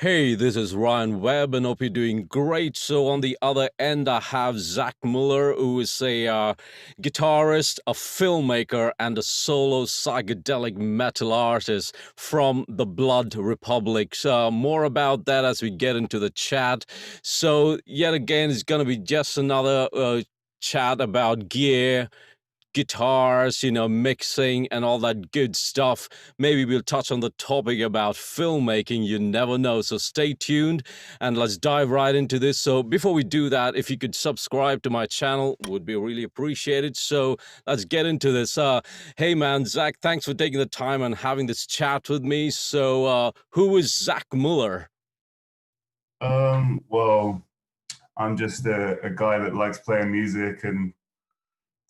Hey, this is Ryan Webb, and hope you're doing great. So, on the other end, I have Zak Muller, who is a guitarist, a filmmaker, and a solo psychedelic metal artist from the Blood Republic. So, more about that as we get into the chat. So, yet again, it's going to be just another chat about gear, guitars, mixing and all that good stuff. Maybe we'll touch on the topic about filmmaking. You never know. So stay tuned and let's dive right into this. So before we do that, if you could subscribe to my channel, would be really appreciated. So let's get into this. Hey man, Zach, thanks for taking the time and having this chat with me. So who is Zak Muller? Well, I'm just a guy that likes playing music and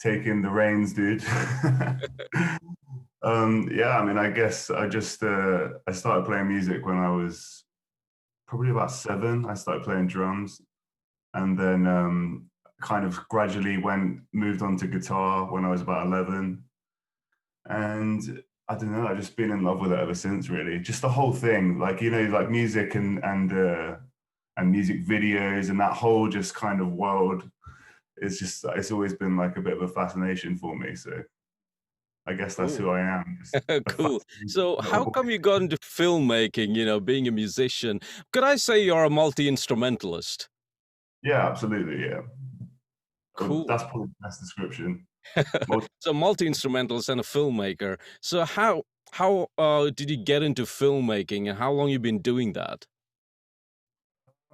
taking the reins, dude. Yeah, I mean, I guess I started playing music when I was probably about 7. I started playing drums, and then kind of gradually moved on to guitar when I was about 11, and I don't know, I've just been in love with it ever since. Really, just the whole thing, like like music and music videos and that whole just kind of world. It's always been like a bit of a fascination for me. So I guess that's who Cool. I am. Just a Cool. fascinated So little how boy. come you got into filmmaking, being a musician? Could I say you're a multi-instrumentalist? Yeah, absolutely. Yeah. Cool. That's probably the best description. Most, So multi-instrumentalist and a filmmaker. So how did you get into filmmaking and how long you been doing that?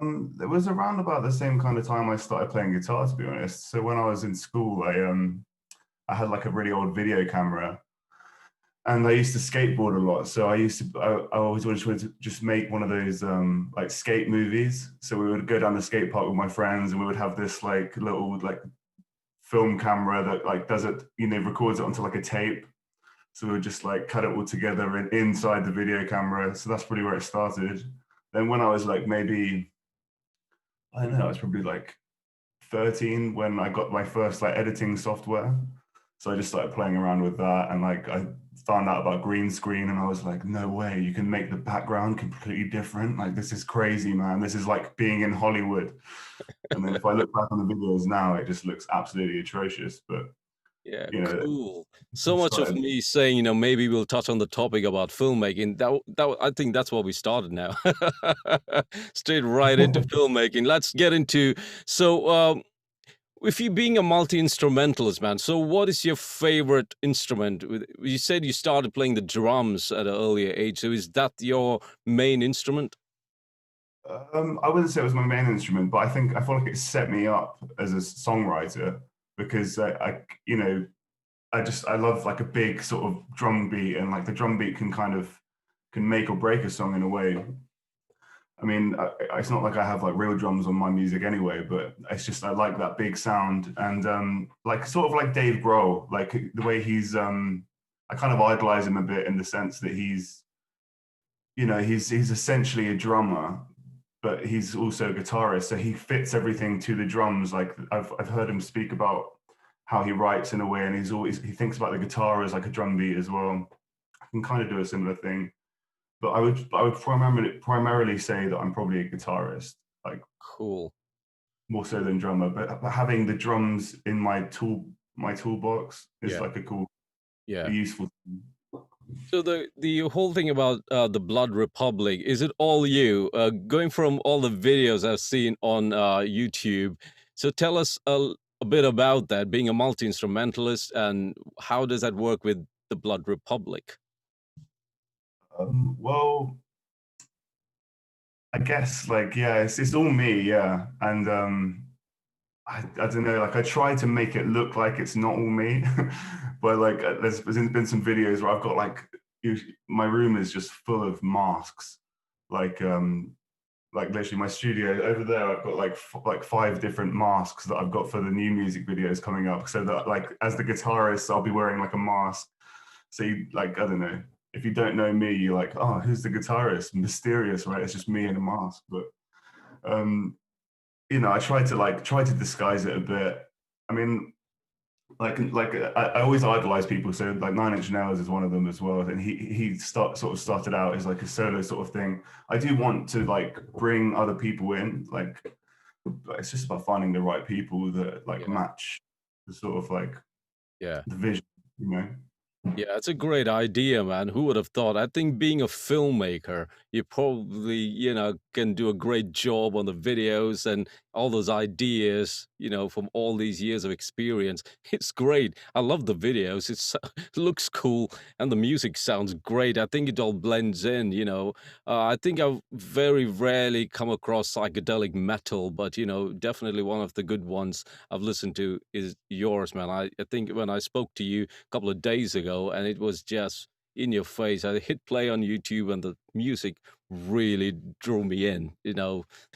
it was around about the same kind of time I started playing guitar, to be honest. So when I was in school, I had like a really old video camera, and I used to skateboard a lot. So I always wanted to just make one of those like skate movies. So we would go down the skate park with my friends, and we would have this like little like film camera that like does it, records it onto like a tape. So we would just like cut it all together inside the video camera. So that's probably where it started. Then when I was like maybe, I don't know, I was probably like 13 when I got my first like editing software. So I just started playing around with that, and like I found out about green screen, and I was like, no way, you can make the background completely different. Like this is crazy, man. This is like being in Hollywood. And then if I look back on the videos now, it just looks absolutely atrocious. But Yeah, you know, cool. So it much of started. me saying, maybe we'll touch on the topic about filmmaking. I think that's what we started now. Straight right into filmmaking. Let's get into so if you being a multi-instrumentalist, man, so what is your favorite instrument? You said you started playing the drums at an earlier age, so is that your main instrument? I wouldn't say it was my main instrument, but I feel like it set me up as a songwriter because I love like a big sort of drum beat, and like the drum beat can make or break a song in a way. I mean, it's not like I have like real drums on my music anyway, but it's just I like that big sound, and like sort of like Dave Grohl, like the way I kind of idolize him a bit in the sense that he's essentially a drummer, but he's also a guitarist, so he fits everything to the drums. Like I've heard him speak about how he writes in a way, and he thinks about the guitar as like a drum beat as well. I can kind of do a similar thing, but I would primarily say that I'm probably a guitarist, like Cool. more so than drummer. But having the drums in my toolbox is Yeah. like a Yeah. useful thing. So the whole thing about the Blood Republic, is it all you? Going from all the videos I've seen on YouTube, so tell us a bit about that, being a multi-instrumentalist, and how does that work with the Blood Republic? Well, I guess like yeah, it's all me, yeah, and I don't know, like I try to make it look like it's not all me, but like there's been some videos where I've got my room is just full of masks, like like literally my studio over there I've got like 5 different masks that I've got for the new music videos coming up, so that like as the guitarist I'll be wearing like a mask. So you like, I don't know, if you don't know me, you're like, oh, who's the guitarist? Mysterious, right? It's just me in a mask. But um I try to disguise it a bit. I mean, I always idolize people. So like Nine Inch Nails is one of them as well. And sort of started out as like a solo sort of thing. I do want to like bring other people in. Like it's just about finding the right people that like Yeah. match the sort of like Yeah. the vision, you know. Yeah, it's a great idea, man. Who would have thought? I think being a filmmaker, you probably, can do a great job on the videos and all those ideas, from all these years of experience. It's great. I love the videos. It looks cool and the music sounds great. I think it all blends in. I think I've very rarely come across psychedelic metal, but, definitely one of the good ones I've listened to is yours, man. I think when I spoke to you couple of days ago, and it was just in your face. I hit play on YouTube, and the music really drew me in.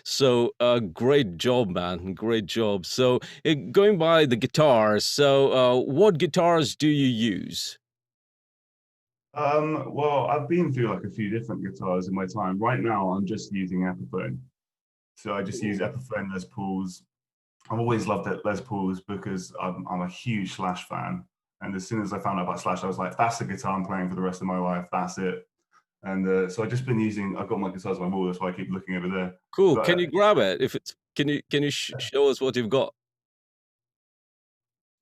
So, great job, man. Great job. So, going by the guitars, so what guitars do you use? Well, I've been through like a few different guitars in my time. Right now, I'm just using Epiphone. So I just use Cool. Epiphone Les Pauls. I've always loved it, Les Pauls, because I'm a huge Slash fan. And as soon as I found out about Slash, I was like, that's the guitar I'm playing for the rest of my life. That's it. And so I've just been using. I've got my guitars on my wall, that's why I keep looking over there. Cool. Can But you grab it? If it's can you show us what you've got?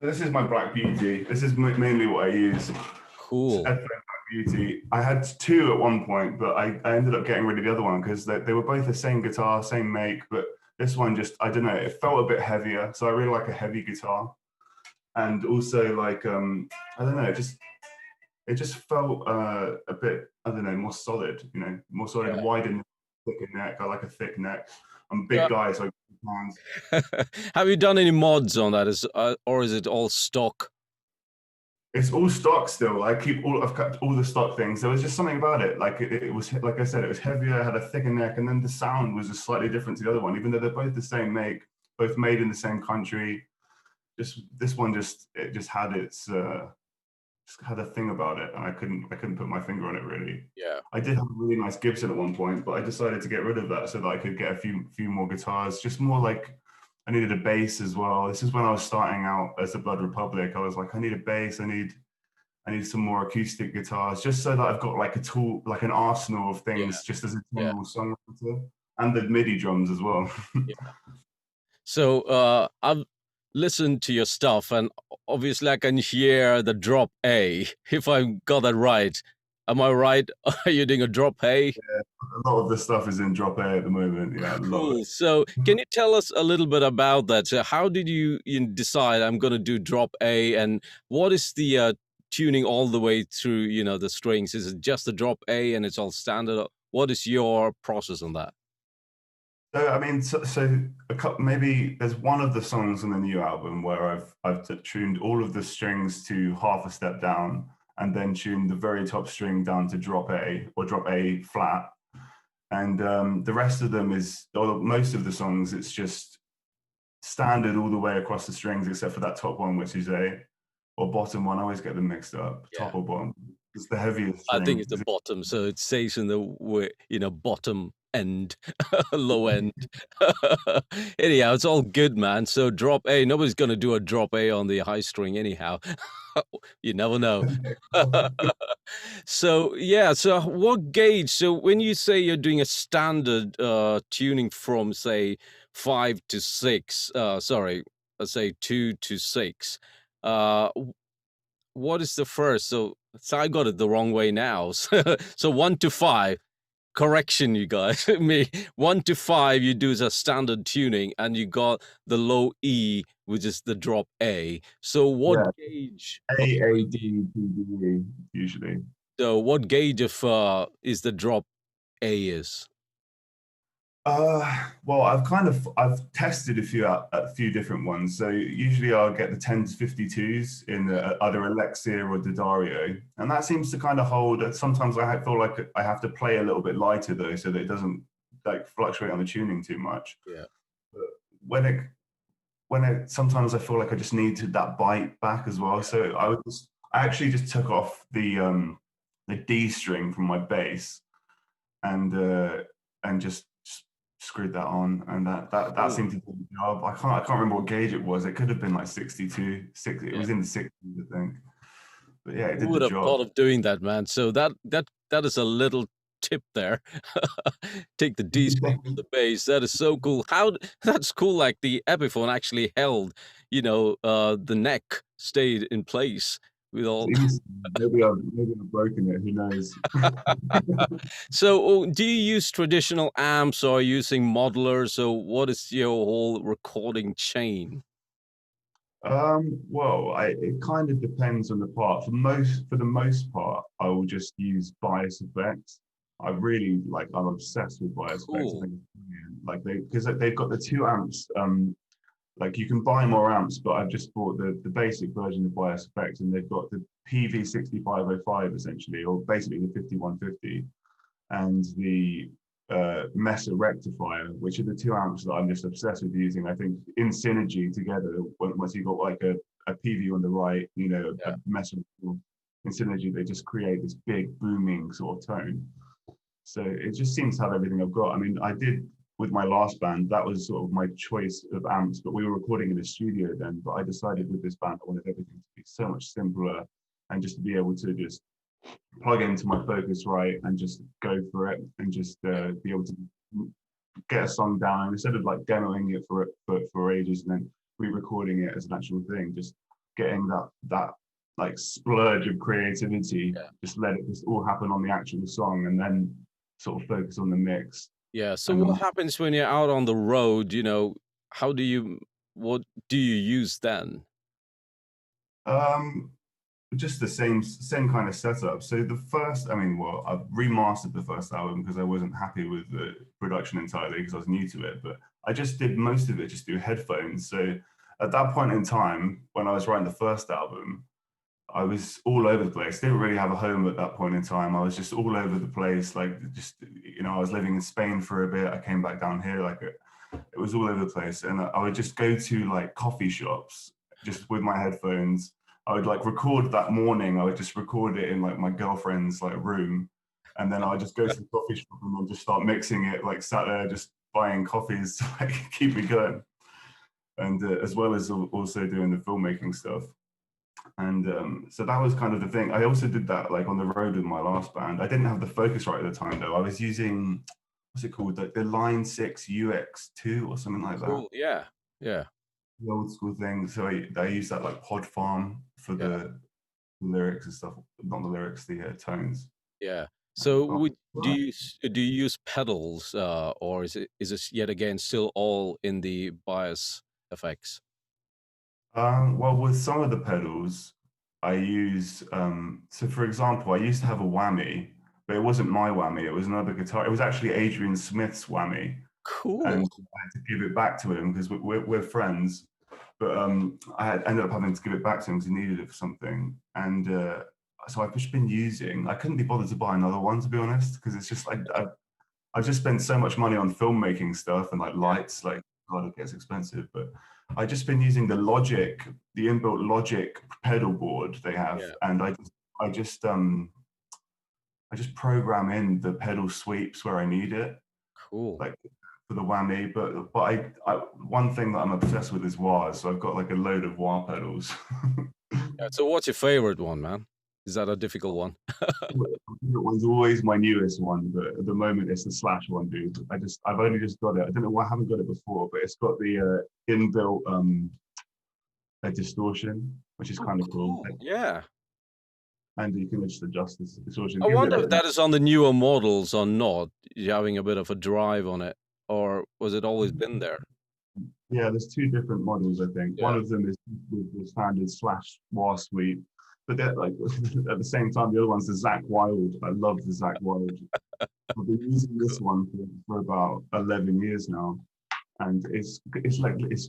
this is my Black Beauty. This is mainly what I use. Cool. Black Beauty. I had two at one point, but I ended up getting rid of the other one because they were both the same guitar, same make. But this one just, I don't know, it felt a bit heavier. So I really like a heavy guitar. And also like, I don't know, it just felt a bit, I don't know, more solid, more solid, Yeah. wide in thicker neck. I like a thick neck. I'm a Yeah. big guy, so hands. Have you done any mods on that? Or is it all stock? It's all stock still. I've kept all the stock things. There was just something about it. Like it was, like I said, it was heavier, had a thicker neck, and then the sound was just slightly different to the other one, even though they're both the same make, both made in the same country. Just this one, it just had just had a thing about it, and I couldn't put my finger on it really. Yeah. I did have a really nice Gibson at one point, but I decided to get rid of that so that I could get a few more guitars. Just more like I needed a bass as well. This is when I was starting out as the Blood Republic. I was like, I need a bass. I need some more acoustic guitars, just so that I've got like a tool, like an arsenal of Yeah. things, just as a Yeah. general songwriter, and the MIDI drums as well. Yeah. So I've listened to your stuff, and obviously I can hear the drop A. If I got that right, am I right? Are you doing a drop A? A lot of the stuff is in drop A at the moment. Yeah, a lot of it. Cool. So can you tell us a little bit about that? So how did you decide I'm going to do drop A, and what is the tuning all the way through? The strings. Is it just the drop A and it's all standard? What is your process on that? So I mean, so maybe there's one of the songs on the new album where I've tuned all of the strings to half a step down, and then tuned the very top string down to drop A or drop A flat, and the rest of them or most of the songs, it's just standard all the way across the strings except for that top one, which is A, or bottom one. I always get them mixed up, Yeah. top or bottom. It's the heaviest I think string. it's the bottom, so it says in the way, bottom end, low end. Anyhow, it's all good, man. So drop A. Nobody's gonna do a drop A on the high string anyhow. You never know. So yeah, so what gauge? So when you say you're doing a standard tuning from say 5 to 6, sorry, let's say 2 to 6, uh what is the first? So I got it the wrong way now. So 1 to 5. Correction, you guys. Me 1 to 5. You do the standard tuning, and you got the low E, which is the drop A. So what Yeah, gauge A of A D D D E usually. what gauge of is the drop A is? Well, I've tested a few different ones. So usually I'll get the 10s 52s in either Alexia or Daddario, and that seems to kind of hold. Sometimes feel like I have to play a little bit lighter though, so that it doesn't like fluctuate on the tuning too much. Yeah. But when it sometimes I feel like I just need that bite back as well. So I actually just took off the D string from my bass, and just screwed that on, and that Cool. seemed to do the job. I can't remember what gauge it was. It could have been like 62, 60. It Yeah. was in the 60s, I think. But yeah, it Who did the would have job. thought of doing that, man? So that is a little tip there. Take the D string from the bass. That is so cool. That's cool. Like the Epiphone actually held, the neck stayed in place with all. Maybe I've broken it. Who knows? So, do you use traditional amps or using modular? So, what is your whole recording chain? Well, it kind of depends on the part. For the most part, I will just use bias effects. I'm obsessed with bias effects. I Cool. think it's brilliant. Like because they've got the two amps. Like you can buy more amps, but I've just bought the basic version of bias effects, and they've got the PV6505 essentially, or basically the 5150, and the Mesa rectifier, which are the two amps that I'm just obsessed with using. I think in synergy together, once you've got like a PV on the right, a Yeah. Mesa in synergy, they just create this big booming sort of tone. So it just seems to have everything I've got. I mean, I did with my last band, that was sort of my choice of amps, but we were recording in a studio then. But I decided with this band, I wanted everything to be so much simpler and just to be able to just plug into my Focusrite and just go for it and just Yeah. be able to get a song down instead of like demoing it for ages and then re-recording it as an actual thing. Just getting that like splurge of creativity, Yeah. just let it just all happen on the actual song and then sort of focus on the mix. Yeah. So, And what happens when you're out on the road? How do you? What do you use then? um just the same kind of setup. So the first, I mean, well, I've remastered the first album because I wasn't happy with the production entirely because I was new to it. But I just did most of it just through headphones. So at that point in time, when I was writing the first album, I was all over the place. Didn't really have a home at that point in time. I was just all over the place. Like just I was living in Spain for a bit. I came back down here. Like it was all over the place, and I would just go to like coffee shops just with my headphones. I would like record that morning. I would just record it in like my girlfriend's like room, and then I would just go to the coffee shop and then just start mixing it. Like sat there just buying coffees to like keep me going, and as well as also doing the filmmaking stuff. And so that was kind of the thing. I also did that like on the road with my last band. I didn't have the Focusrite at the time though. I was using what's it called, the Line 6 UX2 or something like that, Cool. Yeah. Yeah. the old school thing. So I use that like Pod Farm for Yeah. the lyrics and stuff, not the lyrics, the tones. Yeah. So, Oh, do you use pedals, or is this yet again still all in the bias effects? well, with some of the pedals, I use. So, for example, I used to have a whammy, but it wasn't my whammy. It was another guitar. It was actually Adrian Smith's whammy, Cool. and I had to give it back to him because we're friends. But ended up having to give it back to him because he needed it for something. And so I've just been using. I couldn't be bothered to buy another one to be honest, because it's just like I've just spent so much money on filmmaking stuff and like Yeah. lights. Like God, it gets expensive. But I just been using the inbuilt Logic pedal board they have, Yeah. and I just I just program in the pedal sweeps where I need it, Cool. like for the whammy. But I one thing that I'm obsessed with is wahs. So I've got like a load of wah pedals. Yeah. So, what's your favorite one, man? Is that a difficult one? That one's always my newest one, but at the moment it's the Slash one, dude. I've only just got it. I don't know why I haven't got it before, but it's got the inbuilt a distortion, which is Oh, kind of cool. cool. Yeah. And you can just adjust this distortion. I Gives it a wonder bit if more. that is on the newer models or not. You're having a bit of a drive on it, or was it always been there? Yeah, there's two different models, I think. One Yeah. of them is with the standard Slash wah suite, but they're like at the same time, the other one's the Zach Wild. I love the Zach Wild. I've been using this one for about 11 years now, and it's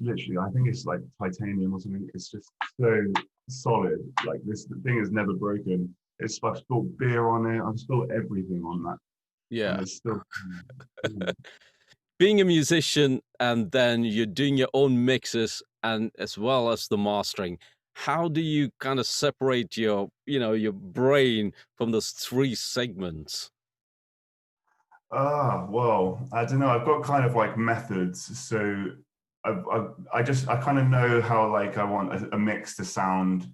literally, I think it's like titanium or something. It's just so solid. Like this the thing is never broken. I've spilled beer on it. I've spilled everything on that, and Yeah. it's still. Mm. Being a musician and then you're doing your own mixes and as well as the mastering, how do you kind of separate your brain from those three segments? Well, I don't know. I've got kind of like methods. So I kind of know how like I want a mix to sound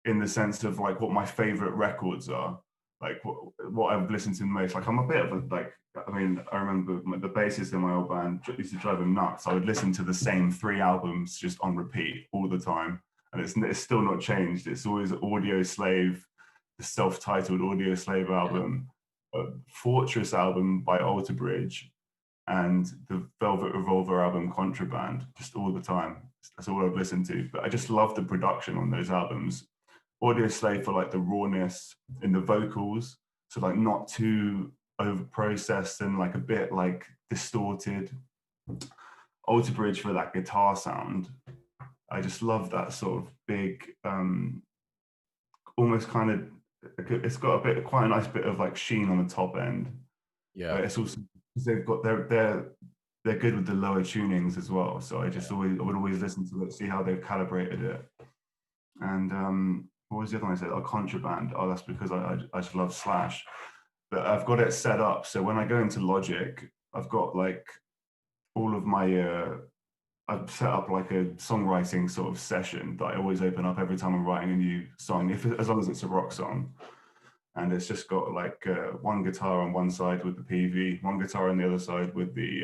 in the sense of like what my favorite records are, like what I've listened to most. Like I'm a bit of a like, I mean, I remember the bassist in my old band used to drive him nuts. I would listen to the same 3 albums just on repeat all the time, and it's still not changed. It's always Audio Slave, the self-titled Audio Slave Yeah. album, Fortress album by Alter Bridge, and the Velvet Revolver album Contraband, just all the time. That's all I've listened to. But I just love the production on those albums. Audio Slave for like the rawness in the vocals, so like not too over processed and like a bit like distorted. Alter Bridge for that guitar sound. I just love that sort of big, almost kind of. It's got a bit, quite a nice bit of like sheen on the top end, Yeah. but it's also they've got they're good with the lower tunings as well. So I just always I would always listen to it, see how they've calibrated it. And what was the other one I said? Oh, Contraband. Oh, that's because I just love Slash. But I've got it set up so when I go into Logic, I've got like all of my I've set up like a songwriting sort of session that I always open up every time I'm writing a new song, if as long as it's a rock song. And it's just got like one guitar on one side with the PV, one guitar on the other side with the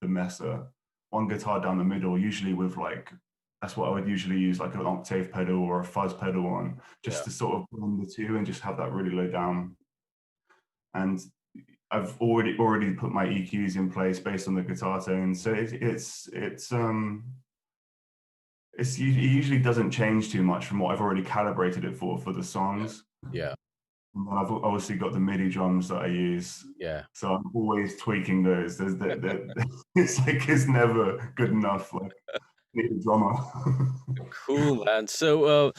messer, one guitar down the middle, usually with like that's what I would usually use, like an octave pedal or a fuzz pedal on, just Yeah. to sort of blend the two and just have that really low down. And I've already put my EQs in place based on the guitar tone, so it usually doesn't change too much from what I've already calibrated it for the songs. Yeah. And then I've obviously got the MIDI drums that I use, Yeah. so I'm always tweaking those. It's like it's never good enough. Like need a drummer. Cool, man. So,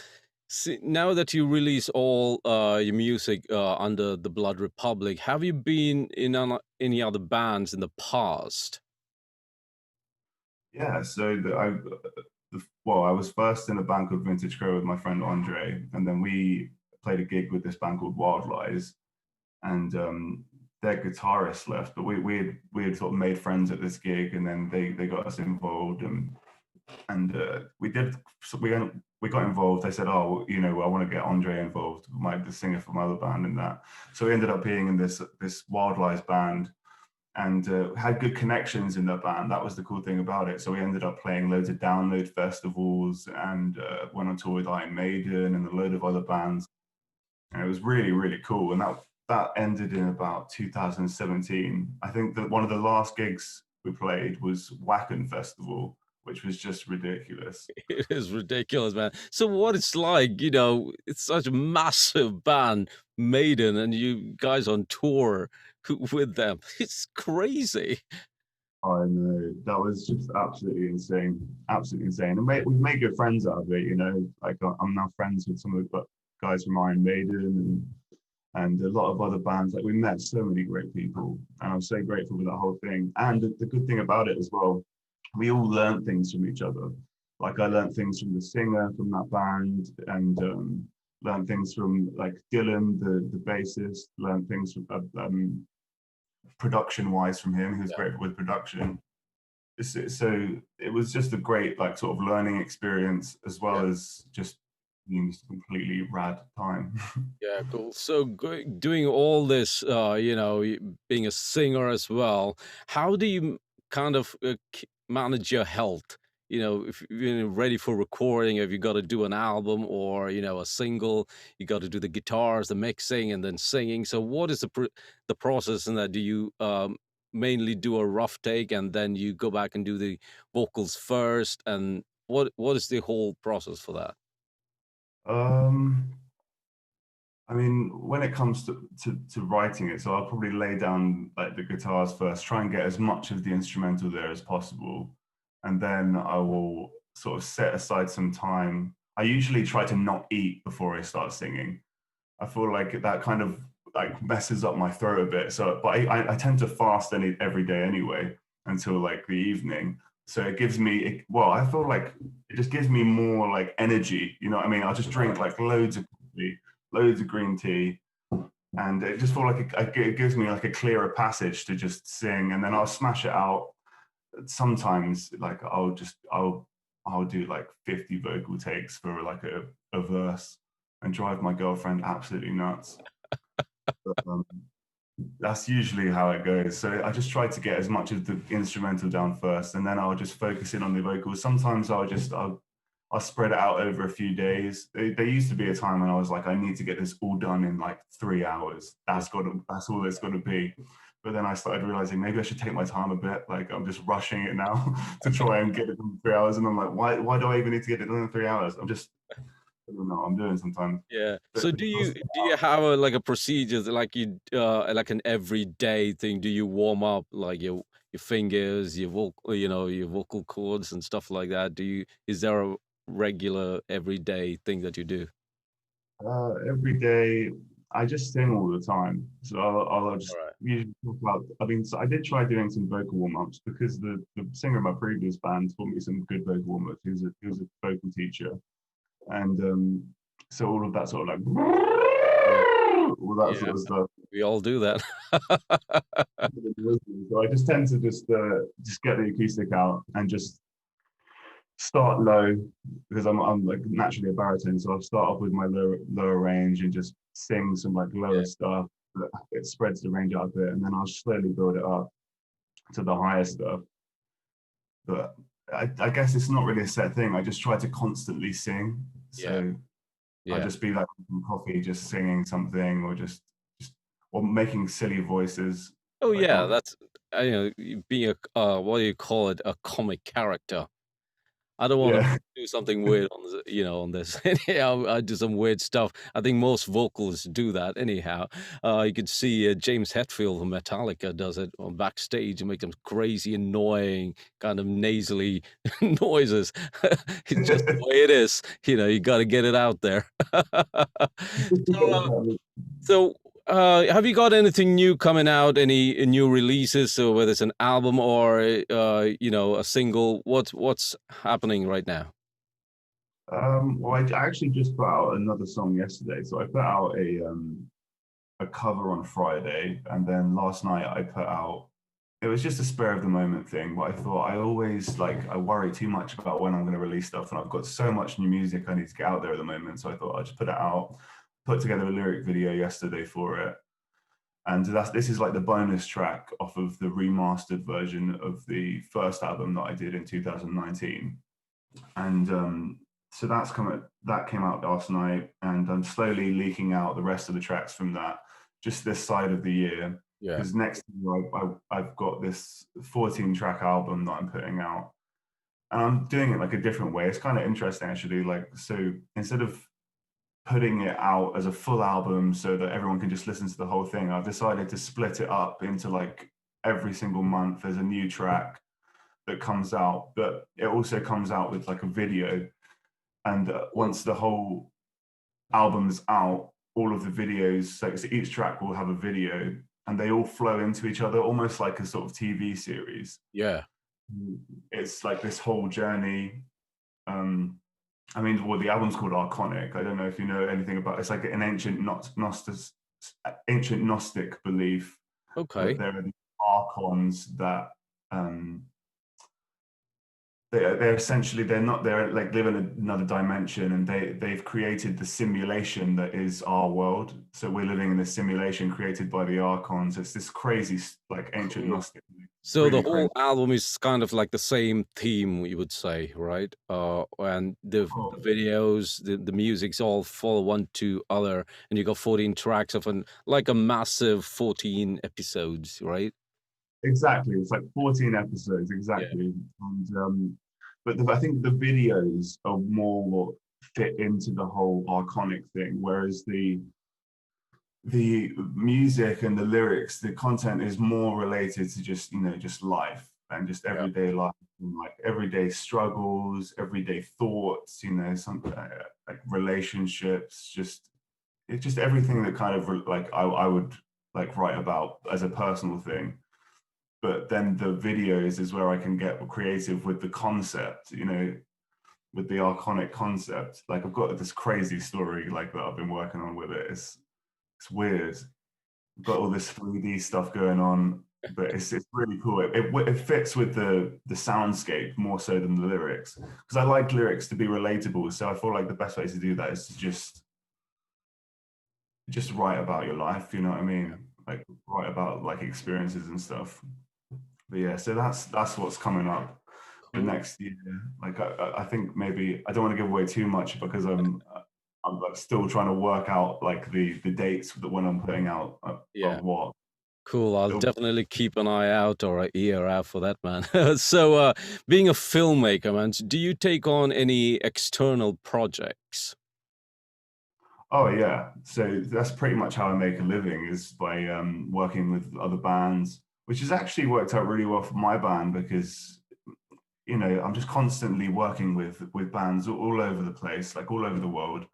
see, now that you release all your music under the Blood Republic, have you been in any other bands in the past? Yeah, so well, I was first in a band called Vintage Crow with my friend Andre, and then we played a gig with this band called Wild Lies, and their guitarist left, but we had sort of made friends at this gig, and then they got us involved, and we did so we got involved. They said, oh, you know, I want to get Andre involved, the singer from my other band, and that. So we ended up being in this Wild Lies band, and had good connections in that band. That was the cool thing about it. So we ended up playing loads of download festivals and went on tour with Iron Maiden and a load of other bands. And it was really, really cool. And that ended in about 2017. I think that one of the last gigs we played was Wacken Festival, which was just ridiculous. It is ridiculous, man. So, what it's like, it's such a massive band, Maiden, and you guys on tour with them. It's crazy. I know that was just absolutely insane. And we've made good friends out of it, you know. Like I'm now friends with some of the guys from Iron Maiden and a lot of other bands. Like we met so many great people, and I'm so grateful for that whole thing. And the good thing about it as well, we all learned things from each other. Like I learned things from the singer from that band, and learned things from like Dylan, the bassist. Learned things from production wise from him. He was great with production. So it was just a great like sort of learning experience as Yeah. well as just being just a completely rad time. Yeah, cool. So doing all this, being a singer as well, how do you kind of manage your health? If you're ready for recording, if you got to do an album or a single, you got to do the guitars, the mixing, and then singing. So, what is the process in that? Do you mainly do a rough take and then you go back and do the vocals first? And what is the whole process for that? um I mean, when it comes to writing it, so I'll probably lay down like the guitars first, try and get as much of the instrumental there as possible. And then I will sort of set aside some time. I usually try to not eat before I start singing. I feel like that kind of like messes up my throat a bit. So, but I tend to fast every day anyway until like the evening. So it gives me, well, I feel like it just gives me more like energy. You know what I mean? I'll just drink like loads of coffee, loads of green tea, and it just feel like it gives me like a clearer passage to just sing, and then I'll smash it out. Sometimes like I'll do like 50 vocal takes for like a verse and drive my girlfriend absolutely nuts. But, that's usually how it goes. So I just try to get as much of the instrumental down first, and then I'll just focus in on the vocals. Sometimes I'll spread it out over a few days. There used to be a time when I was like, I need to get this all done in like 3 hours. Yeah. That's all it's got to be. But then I started realizing maybe I should take my time a bit. Like I'm just rushing it now to try and get it done in 3 hours. And I'm like, why do I even need to get it done in 3 hours? I don't know what I'm doing sometimes. Yeah. But So do you have a like a procedure like you like an everyday thing? Do you warm up like your fingers, your vocal, your vocal cords and stuff like that? Is there a regular everyday thing that you do? every day, I just sing all the time. So I'll All just right. usually talk about. I mean, so I did try doing some vocal warm ups because the singer in my previous band taught me some good vocal warm ups. He was a vocal teacher, and so all of that sort of like Yeah. all that Yeah. sort of stuff. We all do that. So I just tend to just get the acoustic out and just start low because I'm like naturally a baritone, so I'll start off with my lower range and just sing some like lower Yeah. stuff. But it spreads the range out a bit, and then I'll slowly build it up to the higher stuff. But I guess it's not really a set thing. I just try to constantly sing. Yeah. So I'll Yeah. just be like coffee, just singing something, or just or making silly voices. Oh Like yeah, that's being a what do you call it? A comic character. I don't want to yeah, do something weird on this. Anyhow, I do some weird stuff. I think most vocalists do that. Anyhow, you could see James Hetfield from Metallica does it on backstage and make them crazy, annoying, kind of nasally noises. It's just the way it is. You got to get it out there. So, so, have you got anything new coming out? Any new releases? So whether it's an album or a single, what's happening right now? well, I actually just put out another song yesterday. So I put out a cover on Friday, and then last night I put out. It was just a spur of the moment thing, but I thought I worry too much about when I'm going to release stuff, and I've got so much new music I need to get out there at the moment. So I thought I'd just put it out. Put together a lyric video yesterday for it, and this is like the bonus track off of the remastered version of the first album that I did in 2019. And so that came out last night, and I'm slowly leaking out the rest of the tracks from that just this side of the year, Yeah. because next year I've got this 14 track album that I'm putting out, and I'm doing it like a different way. It's kind of interesting actually. Like, so instead of putting it out as a full album so that everyone can just listen to the whole thing, I've decided to split it up into like every single month there's a new track that comes out, but it also comes out with like a video. And Ooh. once the whole album's out, all of the videos, so each track will have a video, and they all flow into each other, almost like a sort of TV series. Yeah. It's like this whole journey. Um, I mean, well, the album's called Archonic. I don't know if you know anything about. It's like an ancient Gnostic belief that Okay. there are these archons that um, they're essentially they're like live in another dimension, and they've created the simulation that is our world. So we're living in a simulation created by the archons. It's this crazy like ancient Cool. Gnostic, So the really whole crazy. album is kind of like the same theme, you would say, right? And the videos, the music's all follow one to other, and you got 14 tracks of like a massive 14 episodes, right? Exactly, it's like 14 episodes Yeah. exactly, and but I think the videos are more what fit into the whole archonic thing, whereas the music and the lyrics, the content is more related to just just life and just Yeah. everyday life, and like everyday struggles, everyday thoughts, some like relationships, just it's just everything that kind of like I would like write about as a personal thing. But then the videos is where I can get creative with the concept, with the archonic concept. Like I've got this crazy story like that I've been working on with it. It's weird. got all this 3D stuff going on, but it's really cool. It fits with the soundscape more so than the lyrics, because I like lyrics to be relatable. So I feel like the best way to do that is to just write about your life. You know what I mean? Like write about like experiences and stuff. But yeah, so that's what's coming up the Cool. next year. Like I think maybe I don't want to give away too much because I'm like still trying to work out like the dates that when I'm putting out Yeah. of what. Cool. I'll It'll, definitely keep an eye out or an ear out for that, man. So, being a filmmaker, man, do you take on any external projects? oh yeah, so that's pretty much how I make a living is by working with other bands, which has actually worked out really well for my band because I'm just constantly working with bands all over the place, like all over the world.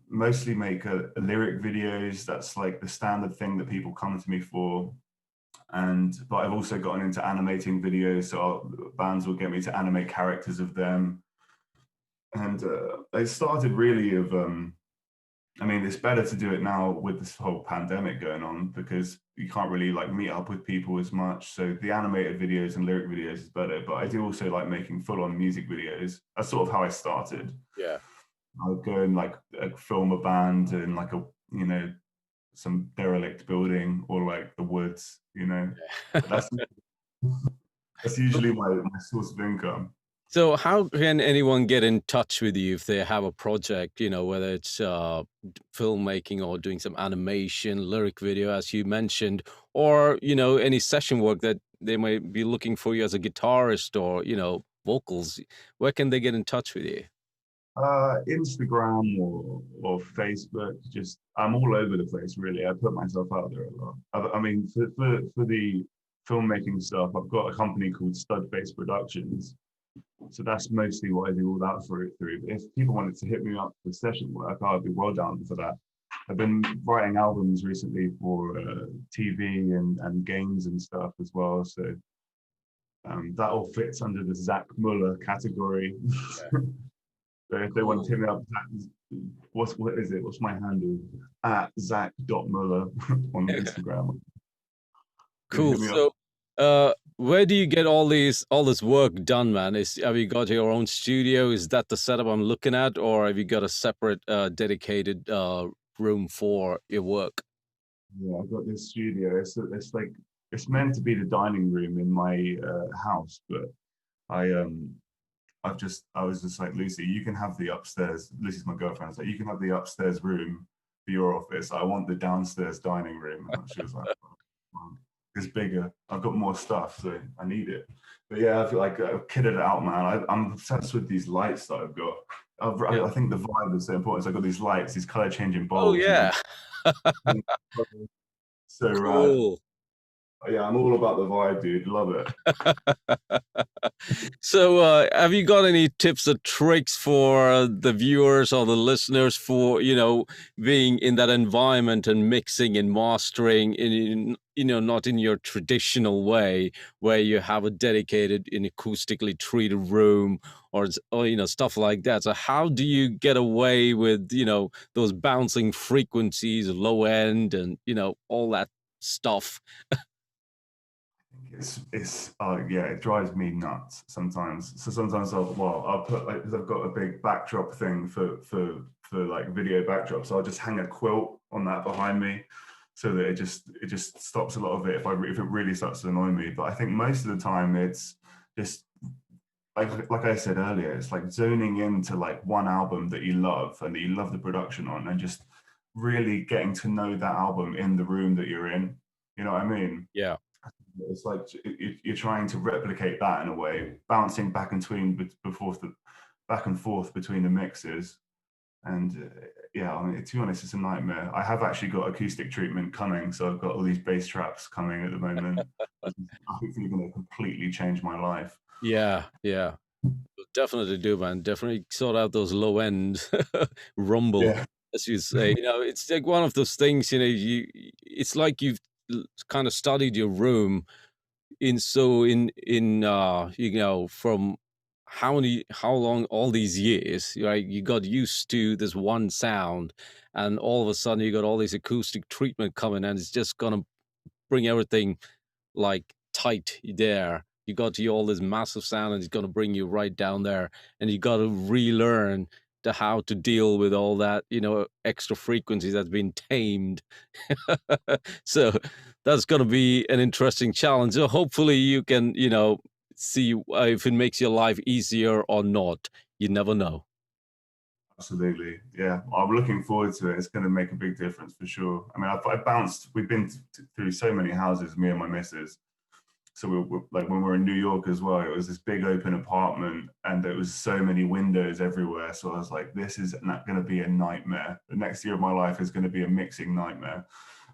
Mostly make lyric videos. That's like the standard thing that people come to me for. But I've also gotten into animating videos, so bands will get me to animate characters of them. And it started really of I mean, it's better to do it now with this whole pandemic going on because you can't really like meet up with people as much. So the animated videos and lyric videos is better. But I do also like making full-on music videos. That's sort of how I started. Yeah. I would go and like film a band in like some derelict building or like the woods. But that's usually my source of income. So how can anyone get in touch with you if they have a project, whether it's filmmaking or doing some animation, lyric video, as you mentioned, or, any session work that they might be looking for you as a guitarist or, vocals? Where can they get in touch with you? Instagram or Facebook. Just I'm all over the place. Really, I put myself out there a lot. I mean, for the filmmaking stuff, I've got a company called Studface Productions. So that's mostly what I do all that through. But if people wanted to hit me up for session work, I'd be well down for that. I've been writing albums recently for TV and games and stuff as well. So that all fits under the Zak Muller category. Yeah. So if they want to Cool. hit me up, what is it? What's my handle? At Zak.Muller on Instagram. You can Cool. hit me up. So, where do you get all this work done, man? Have you got your own studio? Is that the setup I'm looking at, or have you got a separate, dedicated room for your work? Yeah, I've got this studio. It's like it's meant to be the dining room in my house, but I I was just like Lucy, you can have the upstairs. Lucy's my girlfriend. I was like, you can have the upstairs room for your office. I want the downstairs dining room. And she was like, "Oh, it's bigger. I've got more stuff, so I need it. But yeah, I feel like I've kitted it out, man. I'm obsessed with these lights that I've got. Yeah. I think the vibe is so important. So I've got these lights, these color changing Oh, bulbs, yeah. so rad. Cool. Yeah, I'm all about the vibe, dude. Love it. So, have you got any tips or tricks for the viewers or the listeners for, being in that environment and mixing and mastering not in your traditional way where you have a dedicated and acoustically treated room or stuff like that. So how do you get away with, those bouncing frequencies, low end and, all that stuff? Yeah, it drives me nuts sometimes. So sometimes I'll put like because I've got a big backdrop thing for like video backdrops. So I'll just hang a quilt on that behind me so that it just stops a lot of it if it really starts to annoy me. But I think most of the time it's just like I said earlier, it's like zoning into like one album that you love and that you love the production on and just really getting to know that album in the room that you're in. You know what I mean? Yeah. It's like you're trying to replicate that in a way, bouncing back and forth between the mixes. And yeah, I mean, to be honest, it's a nightmare. I have actually got acoustic treatment coming, so I've got all these bass traps coming at the moment. Which is hopefully going to completely change my life. Yeah. Yeah. Definitely do, man. Definitely sort out those low end rumble, Yeah, as you say. It's like one of those things, it's like you've kind of studied your room from how long all these years, right? You got used to this one sound, and all of a sudden you got all these acoustic treatment coming, and it's just gonna bring everything like tight there. You got you all this massive sound, and it's gonna bring you right down there, and you got to relearn to how to deal with all that, extra frequencies that's been tamed. So that's gonna be an interesting challenge. So hopefully you can, see if it makes your life easier or not. You never know. Absolutely. Yeah. I'm looking forward to it. It's going to make a big difference for sure. I mean, I bounced, we've been through so many houses, me and my missus. So like when we were in New York as well, it was this big open apartment and there was so many windows everywhere. So I was like, this is not going to be a nightmare. The next year of my life is going to be a mixing nightmare.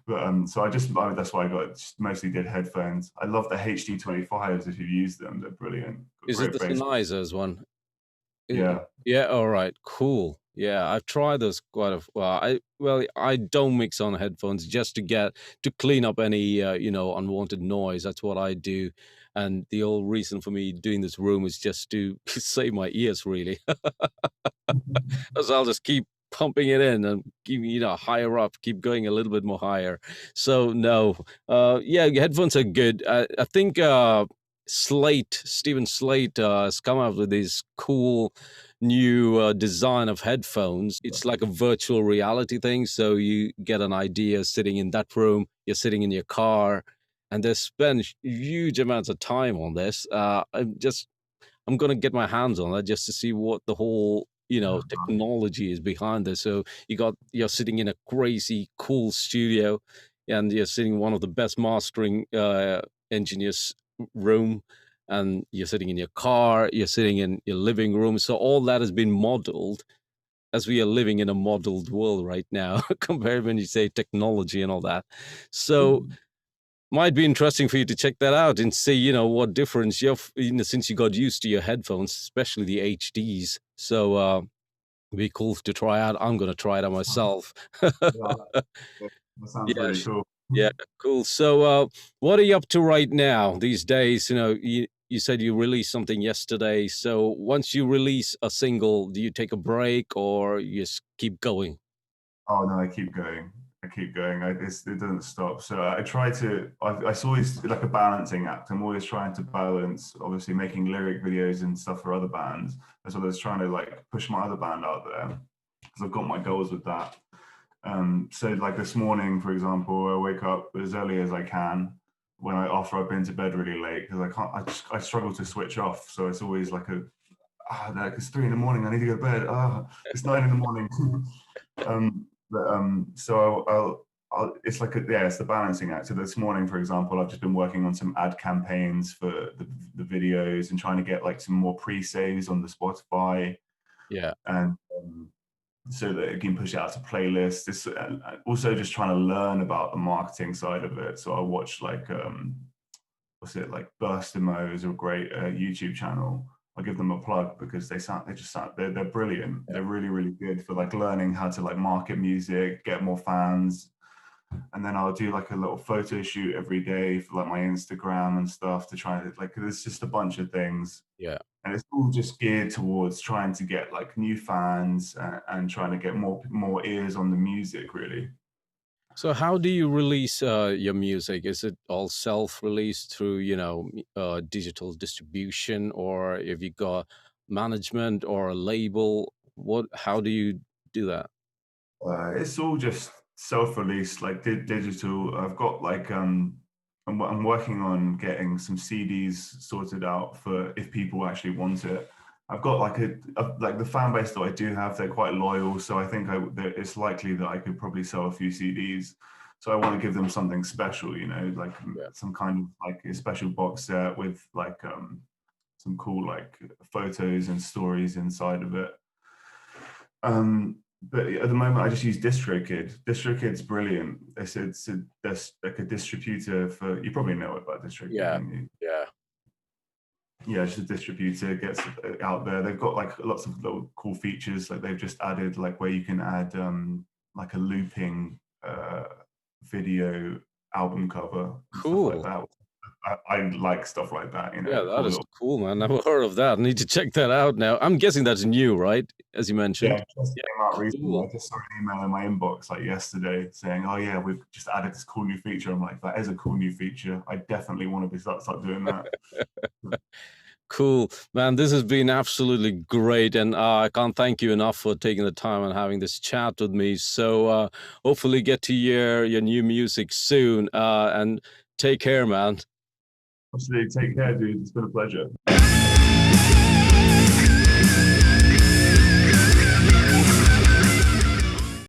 But so that's why I got just mostly did headphones. I love the HD 25s if you've used them. They're brilliant. Got Is it great the bass. Sennheisers one? Yeah. Yeah, alright, cool. Yeah, I've tried those quite a I don't mix on headphones just to clean up any, unwanted noise. That's what I do, and the whole reason for me doing this room is just to save my ears, really. So I'll just keep pumping it in and keep, higher up, keep going a little bit more higher. So no, yeah, headphones are good. I think Stephen Slate, has come out with this cool new design of headphones. It's like a virtual reality thing. So you get an idea sitting in that room, you're sitting in your car, and they spend huge amounts of time on this. I'm gonna get my hands on it just to see what the whole, technology is behind this. So you're sitting in a crazy cool studio, and you're sitting in one of the best mastering engineers room, and you're sitting in your car, you're sitting in your living room. So all that has been modeled as we are living in a modeled world right now, compared when you say technology and all that. So might be interesting for you to check that out and see, what difference since you got used to your headphones, especially the HDs. So be cool to try out. I'm gonna try it out myself. Yeah. That sounds Yeah, really cool. yeah, cool. So what are you up to right now these days? You said you released something yesterday. So once you release a single, do you take a break or you just keep going? Oh no, I keep going. I keep going. It doesn't stop. So I try to. It's always like a balancing act. I'm always trying to balance, obviously, making lyric videos and stuff for other bands, as well as trying to like push my other band out there because I've got my goals with that. So like this morning, for example, I wake up as early as I can after I've been to bed really late because I can't. I struggle to switch off. So it's always like no, it's 3 in the morning. I need to go to bed. It's 9 in the morning. So it's like it's the balancing act. So this morning, for example, I've just been working on some ad campaigns for the videos and trying to get like some more pre-saves on the Spotify Yeah, and so that it can push it out to playlists. This also just trying to learn about the marketing side of it. So I watch like what's it like Burstimo is a great YouTube channel. I'll give them a plug because they're brilliant. yeah. They're really, really good for like learning how to like market music, get more fans. And then I'll do like a little photo shoot every day for like my Instagram and stuff to try to like there's just a bunch of things. Yeah. And it's all just geared towards trying to get like new fans and trying to get more ears on the music really. So how do you release your music? Is it all self-released through, digital distribution, or have you got management or a label? How do you do that? It's all just self-release, like digital. I've got like I'm working on getting some CDs sorted out for if people actually want it. I've got like like the fan base that I do have, they're quite loyal, so I think it's likely that I could probably sell a few CDs. So I want to give them something special, like Yeah. some kind of like a special box set with like some cool like photos and stories inside of it. But at the moment, I just use DistroKid. DistroKid's brilliant. That's like a distributor for. You probably know about DistroKid, Yeah. don't you? Yeah. Yeah, it's just a distributor gets it out there. They've got like lots of little cool features. Like they've just added like where you can add like a looping video album cover and stuff like Cool. that. I like stuff like that, you Yeah, know, that cool is little. cool, man. Never heard of that. Need to check that out now. I'm guessing that's new, right? As you Yeah, mentioned. it just Yeah, came out recently. cool. I just saw an email in my inbox like yesterday saying, "Oh yeah, we've just added this cool new feature." I'm like, "That is a cool new feature. I definitely want to be start doing that." Cool, man. This has been absolutely great, and I can't thank you enough for taking the time and having this chat with me. So hopefully, get to hear your new music soon. And take care, man. Absolutely, take care, dude. It's been a pleasure.